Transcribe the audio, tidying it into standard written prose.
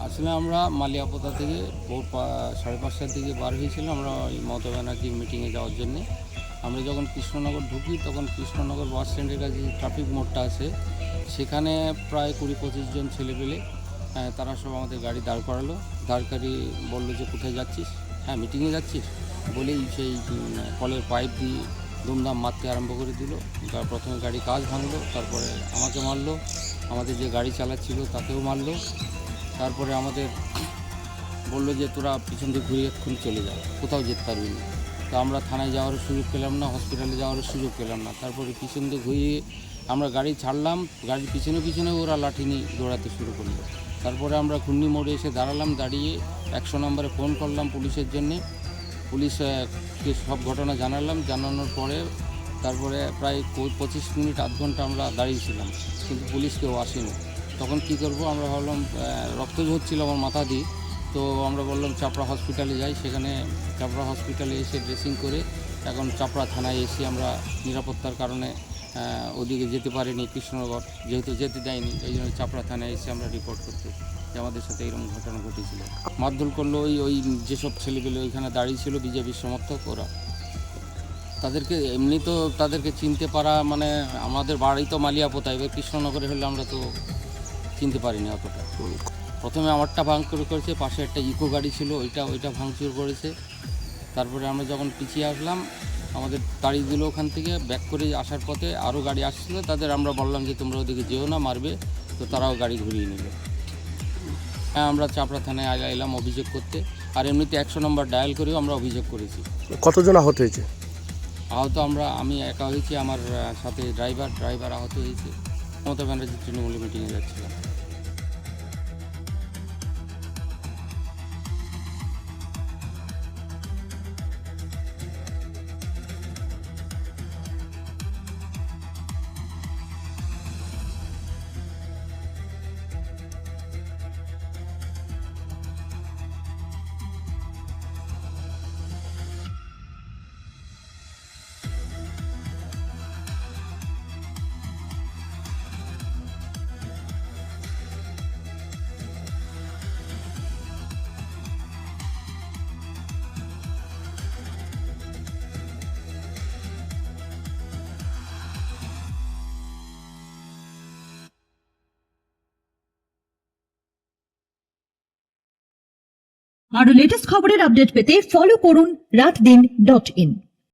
আসলে আমরা মালিয়াপোতা থেকে ভোর 5:30টার দিকে বার হয়েছিলাম আমরা ওই মমতা ব্যানার্জির মিটিংয়ে যাওয়ার জন্যে। আমরা যখন কৃষ্ণনগর ঢুকি তখন কৃষ্ণনগর বাস স্ট্যান্ডের কাছে যে ট্রাফিক মোড়টা আছে সেখানে প্রায় 20-25 জন ছেলেপেলে তারা সব আমাদের গাড়ি দাঁড় করালো। দাঁড় করিয়ে বললো যে কোথায় যাচ্ছিস? হ্যাঁ, মিটিংয়ে যাচ্ছিস বলেই সেই কলের পাইপ দিয়ে দুমদাম মারতে আরম্ভ করে দিল। প্রথমে গাড়ি কাজ ভাঙলো, তারপরে আমাকে মারলো, আমাদের যে গাড়ি চালাচ্ছিল তাকেও মারলো। তারপরে আমাদের বললো যে তোরা পিছন দিয়ে ঘুরে এক্ষুনি চলে যাও, কোথাও যেতে পারবি না। তো আমরা থানায় যাওয়ারও সুযোগ পেলাম না, হসপিটালে যাওয়ারও সুযোগ পেলাম না। তারপরে পিছন দিয়ে ঘুরিয়ে আমরা গাড়ি ছাড়লাম, গাড়ির পিছনে পিছনে ওরা লাঠি নিয়ে দৌড়াতে শুরু করলো। তারপরে আমরা ঘূর্ণি মোড়ে এসে দাঁড়ালাম, দাঁড়িয়ে 100 নম্বরে ফোন করলাম পুলিশের জন্যে। পুলিশকে সব ঘটনা জানালাম, জানানোর পরে তারপরে প্রায় 25 মিনিট আধ ঘন্টা আমরা দাঁড়িয়েছিলাম, কিন্তু পুলিশ কেউ আসেনি। তখন কী করব, আমরা ভাবলাম রক্ত ঝরছিল আমার মাথা দিয়ে। তো আমরা বললাম চাপড়া হসপিটালে যাই। সেখানে চাপড়া হসপিটালে এসে ড্রেসিং করে এখন চাপড়া থানায় এসে আমরা নিরাপত্তার কারণে ওদিকে যেতে পারিনি, কৃষ্ণনগর যেহেতু যেতে দেয়নি, এই জন্য চাপড়া থানায় এসে আমরা রিপোর্ট করতে যে আমাদের সাথে এরকম ঘটনা ঘটেছিল। মারধর করলো ওই যেসব ছেলেগুলো ওইখানে দাঁড়িয়ে ছিল বিজেপির সমর্থক, ওরা তাদেরকে এমনি তো তাদেরকে চিনতে পারা, মানে আমাদের বাড়ি তো মালিয়াপোতা, এবার কৃষ্ণনগরে হলে আমরা তো চিনতে পারিনি অতটা। প্রথমে আমারটা ভাঙচুর করেছে, পাশে একটা ইকো গাড়ি ছিল ওইটা ভাঙচুর করেছে। তারপরে আমরা যখন পিছিয়ে আসলাম আমাদের তাড়িয়ে দিল ওখান থেকে। ব্যাক করে আসার পথে আরও গাড়ি আসছিল, তাদের আমরা বললাম যে তোমরা ওদিকে যেও না, মারবে। তো তারাও গাড়ি ঘুরিয়ে নিল। হ্যাঁ, আমরা চাপড়া থানায় এলাম অভিযোগ করতে, আর এমনিতে 100 নম্বর ডায়াল করেও আমরা অভিযোগ করেছি। কতজন আহত হয়েছে? আহত আমি একা হয়েছি, আমার সাথে ড্রাইভার আহত হয়েছে। মমতা ব্যানার্জি তৃণমূল মিটিংয়ে যাচ্ছিলাম। আরো লেটেস্ট খবরের আপডেট পেতে ফলো করুন রাতদিন.in।